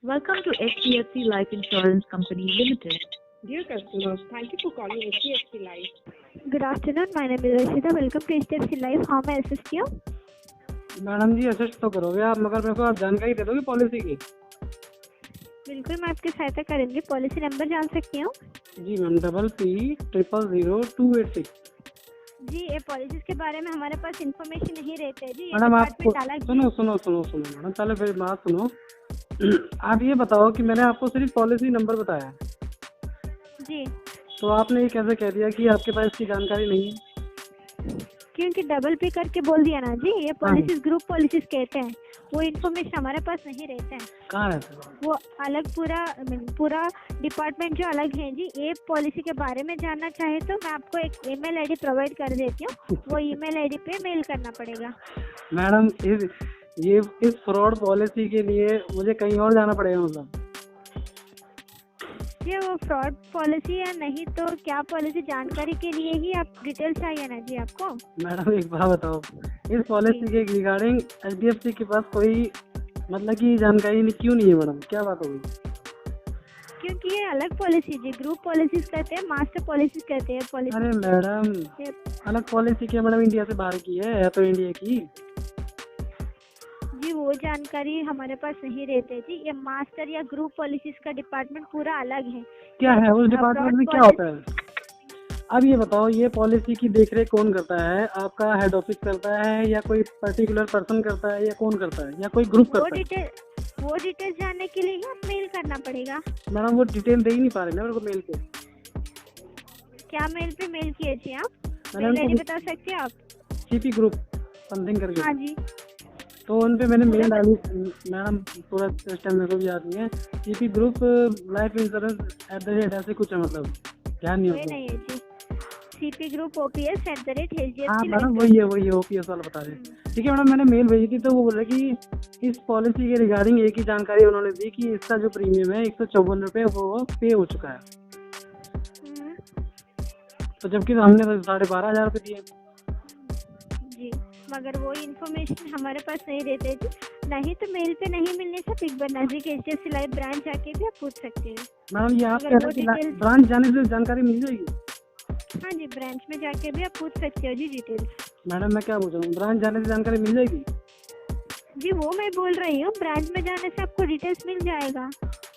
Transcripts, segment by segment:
Welcome to HDFC Life Insurance Company Limited. Dear customers, thank you for calling HDFC Life. Good afternoon. My name is Rashida. Welcome to HDFC Life. How may I assist you? Madam ji assist तो करोगे आप, मगर मेरे को आप जानकारी दे दोगे policy की? बिल्कुल, मैं आपकी सहायता करूंगी। पॉलिसी नंबर जान सकती हूँ? जी मैम, PP000286। जी, ये पॉलिसीज के बारे में हमारे पास इंफॉर्मेशन नहीं रहते जी। मैडम आपको सुनो मैडम, पहले फिर बात सुनो। आप ये बताओ कि मैंने आपको सिर्फ पॉलिसी नंबर बताया जी, तो आपने ये कैसे कह दिया कि आपके पास इसकी जानकारी नहीं है? क्योंकि डबल पे करके बोल दिया ना जी। ये पॉलिसीज ग्रुप पॉलिसीज कहते हैं, वो इन्फॉर्मेशन हमारे पास नहीं रहता है। कहाँ रहते हैं? वो अलग पूरा डिपार्टमेंट जो अलग है जी। ये पॉलिसी के बारे में जानना चाहे तो मैं आपको एक ईमेल आईडी प्रोवाइड कर देती हूँ, वो ईमेल आईडी पे मेल करना पड़ेगा। मैडम इस फ्रॉड पॉलिसी के लिए मुझे कहीं और जाना पड़ेगा मतलब? ये वो फ्रॉड पॉलिसी या नहीं तो क्या पॉलिसी जानकारी के लिए ही आप डिटेल चाहिए ना जी आपको? मैडम एक बात बताओ, इस पॉलिसी के रिगार्डिंग HDFC के पास कोई मतलब की जानकारी क्यों नहीं है मैडम? क्या बात होगी? क्योंकि ये अलग पॉलिसी जी, ग्रुप पॉलिसीज कहते हैं, मास्टर पॉलिसीज कहते हैं पॉलिसी। अरे मैडम अलग पॉलिसी क्या मैडम? इंडिया से बाहर की है तो इंडिया की जी, वो जानकारी हमारे पास नहीं रहते जी। ये मास्टर या ग्रुप पॉलिसीज का डिपार्टमेंट पूरा अलग है। क्या है उस डिपार्टमेंट में? क्या होता है? अब ये बताओ, ये पॉलिसी की देखरेख कौन करता है? आपका हेड ऑफिस करता है या कोई पर्टिकुलर पर्सन करता है या कौन करता है या कोई ग्रुप करता है? वो डिटेल जानने के लिए ही आप मेल करना पड़ेगा। मैडम वो डिटेल दे ही नहीं पा रहे ना मेरे को मेल पे। क्या मेल पे मेल किए जी आप? मैडम मेल आईडी बता सकते हैं आप? CP ग्रुप समथिंग करके। हाँ जी, तो उन पे मैंने मेल डाली मैडम, पूरा सिस्टम मेरे को भी याद नहीं है। CP ग्रुप लाइफ इंश्योरेंस @ ऐसे कुछ है, मतलब ध्यान नहीं होता। नहीं है जी, CP ग्रुप OPS@HDFC। हाँ मैडम वही है OPS वाला बता रहे हैं। ठीक है मैडम, मैंने मेल भेजी थी तो वो बोल रहे कि इस पॉलिसी के रिगार्डिंग एक ही जानकारी उन्होंने दी कि इसका जो प्रीमियम है 154 रुपये वो पे हो चुका है। तो जबकि हमने तो 12,500 रुपये दिए जी, मगर वो इन्फॉर्मेशन हमारे पास नहीं रहते जी। नहीं तो मेल पे नहीं मिलने से एक बार नजदीक HDFC लाइफ ब्रांच जाके भी आप पूछ सकते हैं। मैडम। ये आप कह रहे हैं कि ब्रांच जाने से जानकारी मिल जाएगी? हाँ जी, ब्रांच में जाके भी आप पूछ सकते हो जी डिटेल्स। मैडम मैं क्या पूछ रहा हूँ, ब्रांच जाने से जानकारी मिल जाएगी? जी, वो मैं बोल रही हूँ, ब्रांच में जाने से आपको डिटेल्स मिल जाएगा।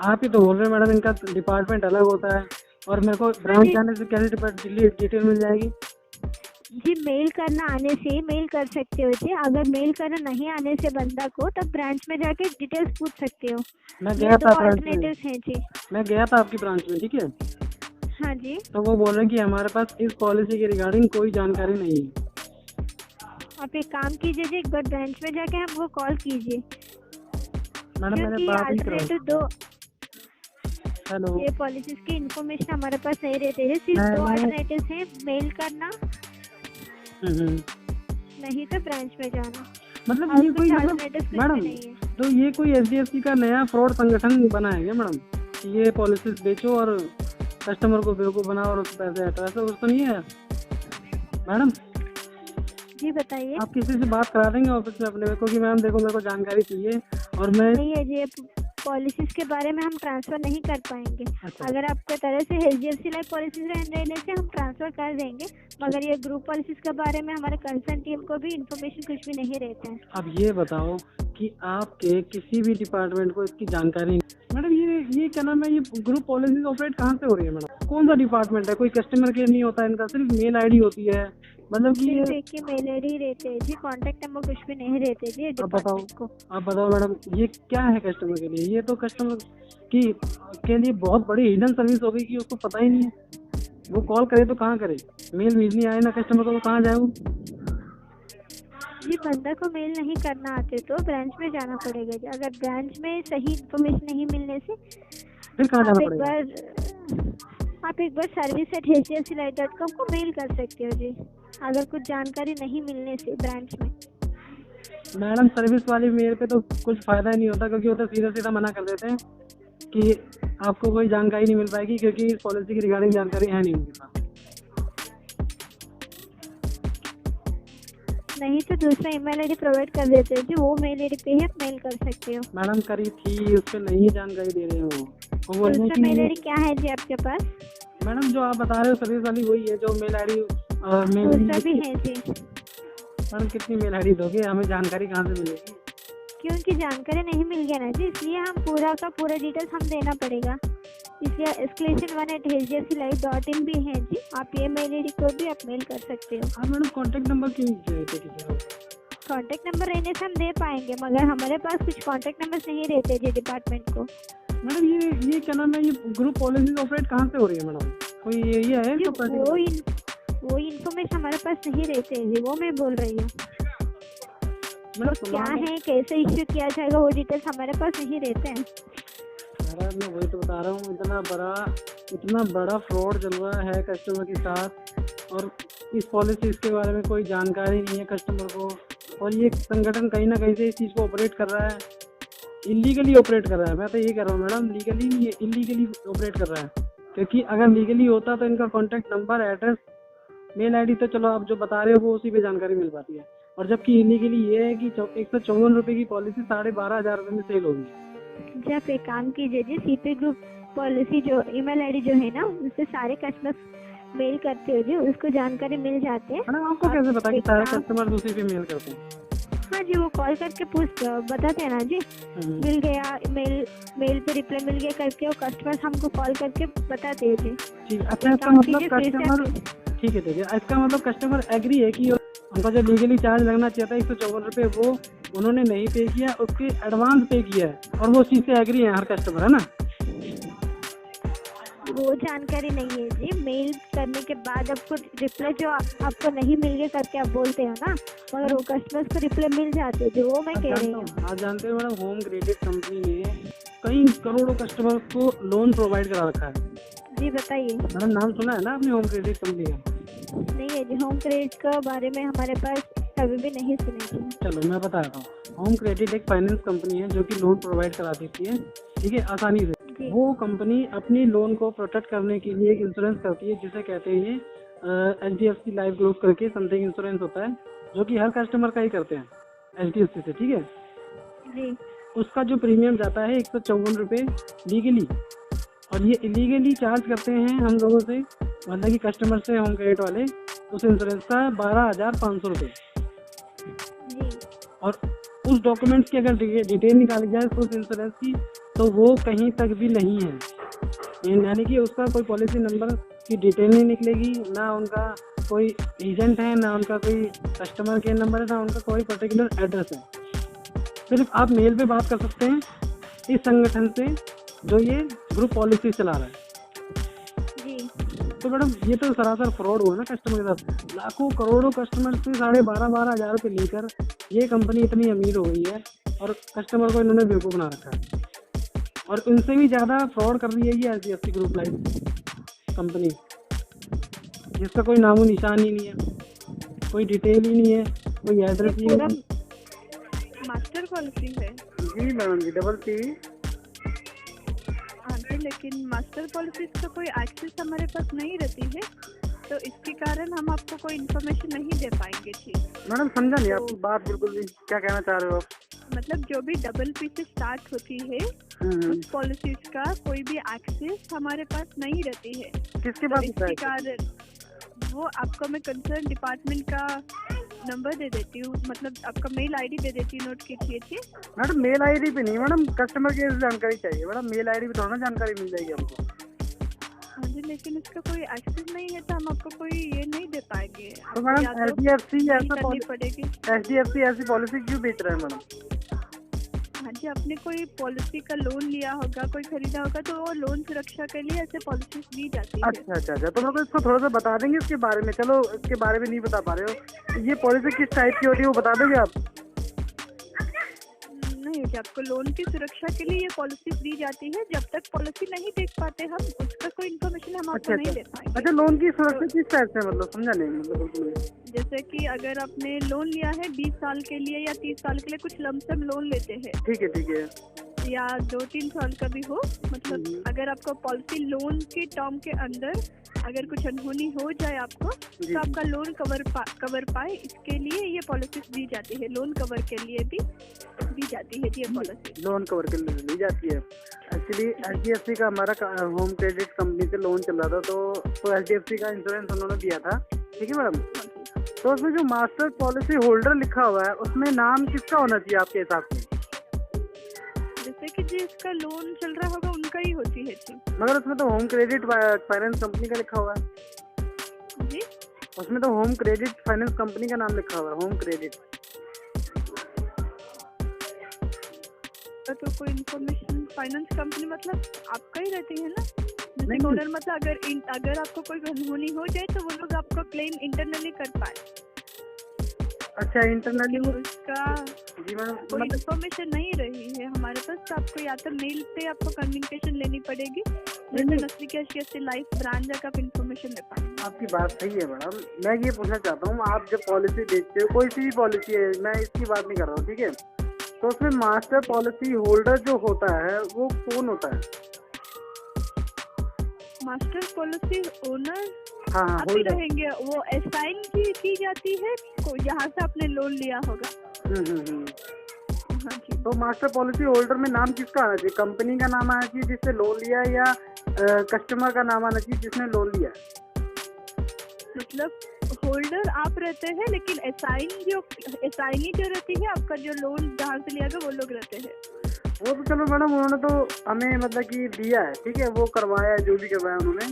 आप ही तो बोल रहे हैं मैडम इनका डिपार्टमेंट अलग होता है और मेरे को ब्रांच जाने से कैसे डिटेल मिल जाएगी? जी, मेल करना आने से मेल कर सकते हो जी। अगर मेल करना नहीं आने से बंदा को, तब ब्रांच में जाके डिटेल्स पूछ सकते हो। मैं गया था ब्रांच में। हैं जी, मैं गया था आपकी ब्रांच में, ठीक है? हाँ जी। तो वो बोल रहे हैं कि हमारे पास इस पॉलिसी के रिगार्डिंग कोई जानकारी नहीं है। आप एक काम कीजिए जी, एक बार ब्रांच में जाके हमको कॉल कीजिए। मैडम मैंने बात ही कराई। हेलो, ये पॉलिसीज की इन्फॉर्मेशन हमारे पास नहीं रहते हैं, सिर्फ 2 अल्टरनेटिव्स हैं, मेल करना नहीं तो ब्रांच में जाना। मतलब ये कोई मैडम तो ये कोई HDFC का नया फ्रॉड संगठन बना है क्या मैडम कि ये पॉलिसीज बेचो और कस्टमर को बेवकूफ़ बनाओ और उसको पैसे हटाओ? ऐसा कुछ तो नहीं है मैडम? जी बताइए। आप किसी से बात करा देंगे ऑफिस में अपने को कि मैम देखो मेरे को जानकारी चाहिए और मैं नहीं है जी, पॉलिसीज के बारे में हम ट्रांसफर नहीं कर पाएंगे। अच्छा। अगर आपके तरह से HDFC लाइफ पॉलिसीज रहने से हम ट्रांसफर कर देंगे, मगर ये ग्रुप पॉलिसीज के बारे में हमारे कंसर्न टीम को भी इन्फॉर्मेशन कुछ भी नहीं रहता है। अब ये बताओ कि आपके किसी भी डिपार्टमेंट को इसकी जानकारी नहीं। मैडम ये क्या नाम है, ये ग्रुप पॉलिसीज ऑपरेट कहाँ से हो रही है मैडम? कौन सा डिपार्टमेंट है? कोई कस्टमर केयर नहीं होता इनका, सिर्फ मेल ID होती है? मतलब कि सिर्फ एक ही मेल ID रहते हैं जी, कॉन्टेक्ट नंबर कुछ भी नहीं रहते जी डिपार्टमेंट को। आप बताओ मैडम, ये क्या है कस्टमर के लिए? ये तो कस्टमर के लिए बहुत बड़ी हिडन सर्विस होगी कि उसको पता ही नहीं है। वो कॉल करे तो कहाँ करे? मेल भेजनी आए ना कस्टमर को तो कहाँ जाए वो? जी, बंदा को मेल नहीं करना आते तो ब्रांच में जाना पड़ेगा जी। अगर ब्रांच में सही इन्फॉर्मेशन नहीं मिलने से फिर कहाँ जाना पड़ेगा? आप एक बार service@hdfclife.com को मेल कर सकते हो जी, अगर कुछ जानकारी नहीं मिलने से ब्रांच में। मैडम सर्विस वाली मेल पे तो कुछ फायदा ही नहीं होता, क्योंकि वो तो सीधा मना कर देते हैं कि आपको कोई जानकारी नहीं मिल पाएगी क्योंकि इस पॉलिसी की रिगार्डिंग जानकारी है नहीं उनके पास। नहीं तो दूसरा ईमेल आईडी प्रोवाइड कर देते हैं जी, वो मेल आईडी पे ही आप मेल कर सकते हो। मैडम करी थी, उस पर नहीं जानकारी दे रहे हो। वो बोल रहे हैं दूसरा कि मेल आईडी क्या है जी आपके पास? मैडम जो आप बता रहे हो सर्विस वाली वही है जो मेल आईडी दूसरा भी है जी। मैडम कितनी मेल आईडी दोगे, हमें जानकारी कहाँ से मिलेगी? क्योंकि जानकारी नहीं मिल गया ना जी, इसलिए हम पूरा का पूरा डिटेल्स हम देना पड़ेगा। इसलिए escalation1@hdfclife.in भी है जी, आप ये मेल आईडी को भी आप मेल कर सकते हो। आप मैडम कॉन्टेक्ट नंबर क्यों देते किसी को? कॉन्टेक्ट नंबर रहने से हम दे पाएंगे, मगर हमारे पास कुछ कॉन्टेक्ट नंबर नहीं रहते जी डिपार्टमेंट को। मैडम ये क्या नाम है, ये ग्रुप पॉलिसीज ऑपरेट कहाँ से हो रही है मैडम? कोई ये है जी, तो वो इन्फॉर्मेशन हमारे पास नहीं रहते हैं जी, वो मैं बोल रही हूँ। मैडम क्या है, कैसे इश्यू किया जाएगा, वो डिटेल्स हमारे पास नहीं रहते हैं। मैडम मैं वही तो बता रहा हूँ, इतना बड़ा फ्रॉड चल रहा है कस्टमर के साथ, और इस पॉलिसीज के बारे में कोई जानकारी नहीं है कस्टमर को, और ये संगठन कहीं ना कहीं से इस चीज़ को ऑपरेट कर रहा है, इलीगली ऑपरेट कर रहा है। मैं तो ये कह रहा हूँ मैडम, लीगली नहीं है, इलीगली ऑपरेट कर रहा है। क्योंकि अगर लीगली होता तो इनका contact number, address, mail ID तो चलो आप जो बता रहे हो वो उसी पे जानकारी मिल पाती है, और जबकि इलीगली ये है कि 154 रुपये की पॉलिसी 12,500 रुपये में सेल होगी। जी आप एक काम कीजिए जी, सीपी ग्रुप पॉलिसी जो ईमेल आईडी जो है ना, उससे सारे कस्टमर मेल करते हो जी, उसको जानकारी मिल जाते हैं। मैडम आपको कैसे पता कि सारे कस्टमर दूसरी पे मेल करते हैं? हाँ जी, वो कॉल करके बताते हैं ना जी, मिल गया मेल पे रिप्लाई मिल गया करके, वो कस्टमर हमको कॉल करके बताते हैं जी। ठीक है, अच्छा इसका मतलब कस्टमर, ठीक है देखिए, इसका मतलब कस्टमर एग्री है कि उनका जो लीगली चार्ज लगना चाहिए था 154 रुपये, वो उन्होंने नहीं पे किया, उसके एडवांस पे किया है, और वो चीज़ से एग्री है हर कस्टमर, है ना? वो जानकारी नहीं है जी, मेल करने के बाद आपको रिप्लाई जो आपको नहीं मिल गया करके आप बोलते हो ना, मगर वो कस्टमर्स को रिप्लाई मिल जाते हैं जो, वो मैं कह रही हूँ। आप जानते हो मैडम, होम क्रेडिट कंपनी ने कई करोड़ों कस्टमर को लोन प्रोवाइड करा रखा है। जी बताइए। मैडम नाम सुना है ना आपने होम क्रेडिट कंपनी का? नहीं है जी, होम क्रेडिट का बारे में हमारे पास कभी भी नहीं सुनी थी। चलो मैं बता रहा हूँ, होम क्रेडिट एक फाइनेंस कंपनी है जो कि लोन प्रोवाइड करा देती है, ठीक है, आसानी से। वो कंपनी अपनी लोन को प्रोटेक्ट करने के लिए एक इंश्योरेंस करती है, जिसे कहते हैं HDFC लाइफ ग्रुप करके समथिंग इंश्योरेंस होता है, जो कि हर कस्टमर का ही करते हैं HDFC से, ठीक है जी। उसका जो प्रीमियम जाता है 154 रुपये लीगली, और ये इलीगली चार्ज करते हैं हम लोगों से, मतलब कि कस्टमर से, होम क्रेडिट वाले, उस इंश्योरेंस का 12,500 रुपये। और उस डॉक्यूमेंट्स की अगर डिटेल निकाली जाए उस इंश्योरेंस की, तो वो कहीं तक भी नहीं है, यानी कि उसका कोई पॉलिसी नंबर की डिटेल नहीं निकलेगी, ना उनका कोई एजेंट है, ना उनका कोई कस्टमर केयर नंबर है, ना उनका कोई पर्टिकुलर एड्रेस है। सिर्फ आप मेल पे बात कर सकते हैं इस संगठन से जो ये ग्रुप पॉलिसी चला रहा है जी। तो मैडम ये तो सरासर फ्रॉड हुआ ना कस्टमर के साथ। लाखों करोड़ों कस्टमर से 12,500 हज़ार रुपये लेकर ये कंपनी इतनी अमीर हो गई है, और कस्टमर को इन्होंने बेवकूफ़ बना रखा है, और इनसे भी ज़्यादा फ्रॉड कर रही है ये HDFC ग्रुप लाइफ कंपनी, जिसका कोई नामो निशान ही नहीं है, कोई डिटेल ही नहीं है, कोई एड्रेस ही नहीं। मास्टर पॉलिसी है जी मैडम जी, डबल P। हाँ जी, लेकिन मास्टर पॉलिसी का कोई एक्सेस हमारे पास नहीं रहती है, तो इसके कारण हम आपको कोई इन्फॉर्मेशन नहीं दे पाएंगे जी। मैडम समझा नहीं आपकी बात बिल्कुल भी, क्या कहना चाह रहे हो आप? मतलब जो भी डबल P से स्टार्ट होती है उस पॉलिसीज का कोई भी एक्सेस हमारे पास नहीं रहती है। किसके तो पास इसके कारण वो आपको मैं कंसर्न डिपार्टमेंट का नंबर दे देती हूँ, मतलब आपका मेल आईडी दे देती हूँ, नोट कीजिए जी। मैडम मेल आईडी पे नहीं मैडम, कस्टमर केयर से जानकारी चाहिए मैडम, मेल आईडी पे थोड़ा ना जानकारी मिल जाएगी हमको। हाँ जी, लेकिन इसका कोई एक्सेस नहीं है तो हम आपको कोई ये नहीं दे पाएंगे। तो मैडम HDFC ऐसी पॉलिसी क्यों बेच रहा है मैडम? हाँ जी, आपने कोई पॉलिसी का लोन लिया होगा, कोई खरीदा होगा, तो वो लोन सुरक्षा के लिए ऐसे पॉलिसी दी जाती है। अच्छा, तो मेरे को इसको थोड़ा सा बता देंगे इसके बारे में? चलो इसके बारे में नहीं बता पा रहे हो, ये पॉलिसी किस टाइप की होती है वो बता दोगे आप? नहीं जी, आपको लोन की सुरक्षा के लिए ये पॉलिसी दी जाती है, जब तक पॉलिसी नहीं देख पाते हम उसका कोई इन्फॉर्मेशन हम आपको नहीं दे पाएंगे। अच्छा, लोन की सुरक्षा किस टाइप से, मतलब समझा नहीं मतलब? जैसे कि अगर आपने लोन लिया है 20 साल के लिए या 30 साल के लिए, कुछ लमसम लोन लेते हैं, ठीक है या 2-3 साल का भी हो, मतलब अगर आपको पॉलिसी लोन के टर्म के अंदर अगर कुछ अनहोनी हो जाए आपको तो आपका लोन कवर पाए, इसके लिए ये पॉलिसी दी जाती है। लोन कवर के लिए भी दी जाती है ये पॉलिसी। लोन कवर के लिए दी जाती है। एक्चुअली HDFC का हमारा होम क्रेडिट कंपनी से लोन चल रहा था, तो HDFC का इंश्योरेंस उन्होंने दिया था, ठीक है मैडम। तो उसमें जो मास्टर पॉलिसी होल्डर लिखा हुआ है उसमें नाम किसका होना चाहिए आपके हिसाब से? जैसे कि जिसका लोन चल रहा होगा उनका ही होती है जी। मगर उसमें तो होम क्रेडिट फाइनेंस कंपनी का लिखा हुआ है जी, उसमें तो होम क्रेडिट फाइनेंस कंपनी का नाम लिखा हुआ है, होम क्रेडिट। तो कोई इन्फॉर्मेशन फाइनेंस कंपनी मतलब आपका ही रहती है ना, जैसे नहीं। ओनर, मतलब अगर आपको कोई अनहोनी हो जाए तो वो लोग आपको क्लेम इंटरनली कर पाए। अच्छा, इंटरनली उसका जी मैडम, कोई मतलब इन्फॉर्मेशन नहीं रही है हमारे पास, तो आपको या तो मेल पे आपको कम्युनिकेशन लेनी पड़ेगी, नहीं। जैसे नस्ली के HDFC लाइफ ब्रांच जाकर आप इन्फॉर्मेशन ले पाएंगे। आपकी बात सही है मैडम। मैं ये पूछना चाहता हूँ, आप जब पॉलिसी देखते हो, कोई सी भी पॉलिसी है, मैं इसकी बात नहीं कर रहा हूँ, ठीक है, तो उसमें मास्टर पॉलिसी होल्डर जो होता है वो कौन होता है? मास्टर पॉलिसी ओनर हाँ, आप ही होल्डर। रहेंगे, वो असाइन की जाती है जहाँ से आपने लोन लिया होगा। हाँ जी। तो मास्टर पॉलिसी होल्डर में नाम किसका आना चाहिए? कंपनी का नाम आना चाहिए जिससे लोन लिया है, या कस्टमर का नाम आना चाहिए जिसने लोन लिया है? मतलब होल्डर आप रहते हैं, लेकिन असाइनी जो रहती है, आपका जो लोन जहाँ से लिया गया वो लोग रहते हैं। वो तो चलो मैडम, उन्होंने तो हमें मतलब कि दिया है, ठीक है, वो करवाया है जो भी करवाया उन्होंने,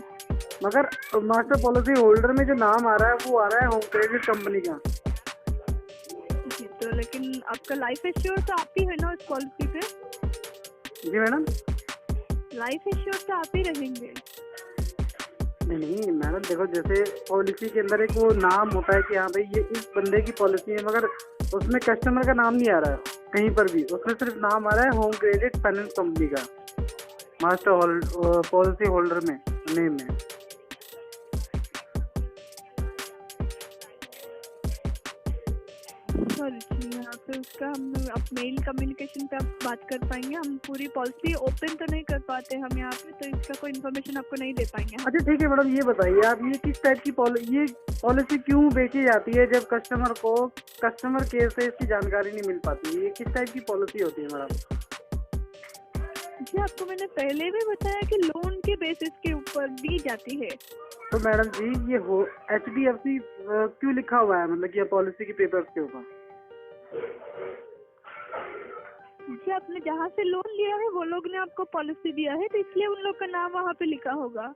मगर मास्टर पॉलिसी होल्डर में जो नाम आ रहा है वो आ रहा है होम क्रेडिट कंपनी का। जी, तो लेकिन आपका लाइफ इंश्योर तो आप ही है ना उस पॉलिसी पे? जी मैडम। लाइफ इंश्योर तो आप ही रहेंगे। नहीं मैडम, देखो जैसे पॉलिसी के अंदर एक वो नाम होता है कि हाँ भाई ये इस बंदे की पॉलिसी है, मगर उसमें कस्टमर का नाम नहीं आ रहा है कहीं पर भी, उसमें सिर्फ नाम आ रहा है होम क्रेडिट फाइनेंस कंपनी का मास्टर पॉलिसी होल्डर में नेम में। सॉरी जी, यहाँ पे उसका हम आप मेल कम्युनिकेशन पे आप बात कर पाएंगे, हम पूरी पॉलिसी ओपन तो नहीं कर पाते हम यहाँ पे, तो इसका कोई इन्फॉर्मेशन आपको नहीं दे पाएंगे। अच्छा ठीक है मैडम, ये बताइए आप, ये किस टाइप की पॉलिसी क्यों बेची जाती है जब कस्टमर को कस्टमर केयर से इसकी जानकारी नहीं मिल पाती? ये किस टाइप की पॉलिसी होती है मैडम? जी, आपको मैंने पहले भी बताया कि लोन के बेसिस के ऊपर दी जाती है। तो मैडम जी, ये HDFC क्यों लिखा हुआ है, मतलब कि पॉलिसी के पेपर्स के ऊपर? जी, आपने जहाँ से लोन लिया है वो लोग ने आपको पॉलिसी दिया है, तो इसलिए उन लोग का नाम वहाँ पे लिखा होगा।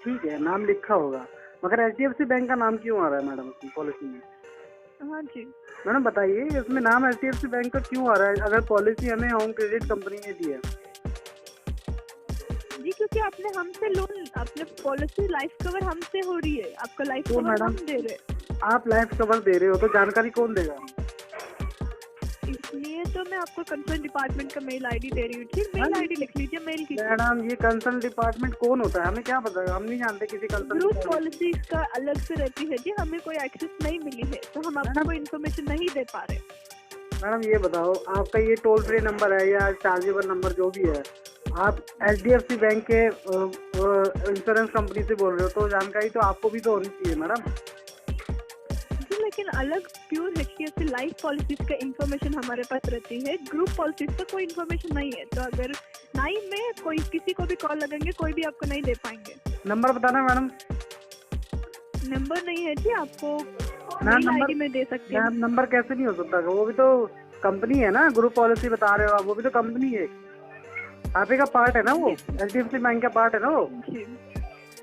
ठीक है, नाम लिखा होगा, मगर HDFC बैंक का नाम क्यों आ रहा है मैडम उसकी पॉलिसी में? हाँ जी। मैडम बताइए, इसमें नाम HDFC बैंक का क्यों आ रहा है अगर पॉलिसी हमें होम क्रेडिट कंपनी ने दी है? जी, क्योंकि आपने हमसे लोन, आपने पॉलिसी लाइफ कवर हमसे हो रही है, आपका लाइफ तो कवर मैडम, हम दे रहे हैं। आप लाइफ कवर दे रहे हो तो जानकारी कौन देगा? इसलिए तो मैं आपको कंसर्न डिपार्टमेंट का मेल ID दे रही हूँ। ठीक, मेल ID लिख लीजिए, मेल कीजिए। मैडम, ये कंसर्न डिपार्टमेंट कौन होता है, हमें क्या पता, हम नहीं जानते किसी कंसर्न। ग्रुप पॉलिसी का अलग से रहती है जी, हमें कोई एक्सेस नहीं मिली है, तो हम आपको कोई इन्फॉर्मेशन नहीं दे पा रहे। मैडम ये बताओ, आपका ये टोल फ्री नंबर है या चार्जेबल नंबर जो भी है, आप HDFC बैंक के इंश्योरेंस कंपनी से बोल रहे हो, तो जानकारी तो आपको भी तो होनी चाहिए मैडम। जी, लेकिन अलग प्योर HDFC लाइफ पॉलिसीज का इन्फॉर्मेशन हमारे पास रहती है, ग्रुप पॉलिसीज का कोई इन्फॉर्मेशन नहीं है, तो अगर नाइन में कोई किसी को भी कॉल लगेंगे कोई भी आपको नहीं दे पाएंगे। नंबर बताना मैडम। नंबर नहीं है जी, आपको ना, मेल नंबर ID में दे सकती हूँ। नंबर कैसे नहीं हो सकता, वो भी तो कंपनी है ना, ग्रुप पॉलिसी बता रहे हो आप, वो भी तो कंपनी है, आप ही का पार्ट है ना वो, HDFC बैंक का पार्ट है ना वो। जी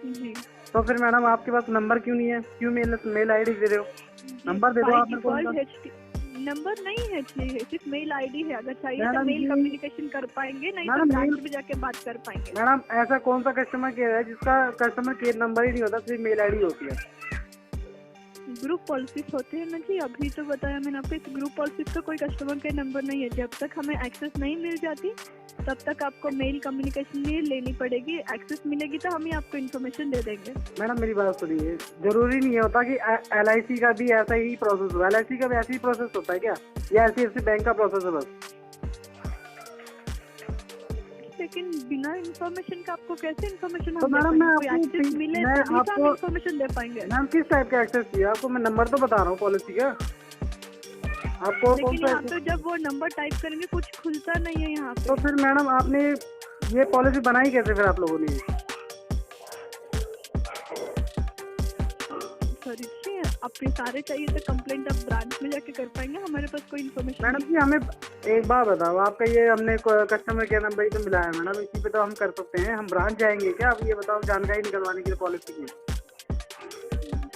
जी। तो फिर मैडम आपके पास नंबर क्यों नहीं है, क्यों मेल ID दे रहे हो? नंबर दे दो आप। नंबर नहीं है जी, सिर्फ मेल ID है, अगर चाहिए तो मैडम मेल जी, कम्युनिकेशन कर पाएंगे, नहीं तो मैडम ब्रांच में जाके बात कर पाएंगे। मैडम ऐसा कौन सा कस्टमर केयर है जिसका कस्टमर केयर नंबर ही नहीं होता, सिर्फ मेल ID होती है? ग्रुप पॉलिसीज होते हैं ना जी, अभी तो बताया मैंने आपको, इस ग्रुप पॉलिसीज का कोई कस्टमर केयर नंबर नहीं है। जब तक हमें एक्सेस नहीं मिल जाती तब तक आपको मेल कम्युनिकेशन ही लेनी पड़ेगी, एक्सेस मिलेगी तो हम ही आपको इन्फॉर्मेशन दे देंगे। मैडम मेरी बात सुनिए, जरूरी नहीं होता कि LIC का भी ऐसा ही प्रोसेस हो, LIC का भी ऐसा ही प्रोसेस होता है क्या, या HDFC बैंक का प्रोसेस है बस? लेकिन बिना इन्फॉर्मेशन का आपको कैसे इन्फॉर्मेशन तो मैडम मैं एक्सेस मिले मैं तभी तो आपको हम इन्फॉर्मेशन दे पाएंगे। मैम किस टाइप का एक्सेस चाहिए आपको? मैं नंबर तो बता रहा हूँ पॉलिसी का, आपको कौन लेकिन सा यहाँ पे जब वो नंबर टाइप करेंगे कुछ खुलता नहीं है यहाँ तो पे। फिर मैडम आपने ये पॉलिसी बनाई कैसे फिर आप लोगों ने? सॉरी जी, आपके सारे चाहिए तो कंप्लेंट आप ब्रांच में जाके कर पाएंगे, हमारे पास कोई इन्फॉर्मेशन मैडम जी हमें एक बात बताओ, आपका ये हमने कस्टमर केयर नंबर ही तो मिला है मैडम, इसी पे तो हम कर सकते हैं, हम ब्रांच जाएंगे क्या? आप ये बताओ जानकारी निकलवाने के लिए पॉलिसी की।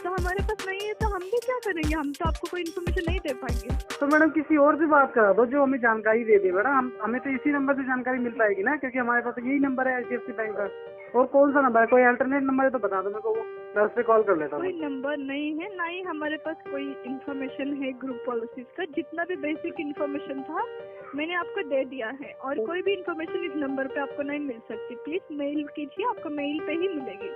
तो हमारे पास नहीं है तो हम भी क्या करेंगे, हम तो आपको कोई इन्फॉर्मेशन नहीं दे पाएंगे। तो मैडम किसी और से बात करा दो जो हमें जानकारी दे दे मैडम, हमें तो इसी नंबर से जानकारी मिल पाएगी ना, क्योंकि हमारे पास तो यही नंबर है HDFC बैंक का। और कौन सा नंबर है? कोई अल्टरनेट नंबर है तो बता दो मेरे को, वो मैं उस पर कॉल कर लेता हूँ। कोई नंबर नहीं है, ना ही हमारे पास कोई इन्फॉर्मेशन है ग्रुप पॉलिसीज का। जितना भी बेसिक इन्फॉर्मेशन था मैंने आपको दे दिया है, और कोई भी इन्फॉर्मेशन इस नंबर पे आपको नहीं मिल सकती। प्लीज मेल कीजिए, आपको मेल पे ही मिलेगी।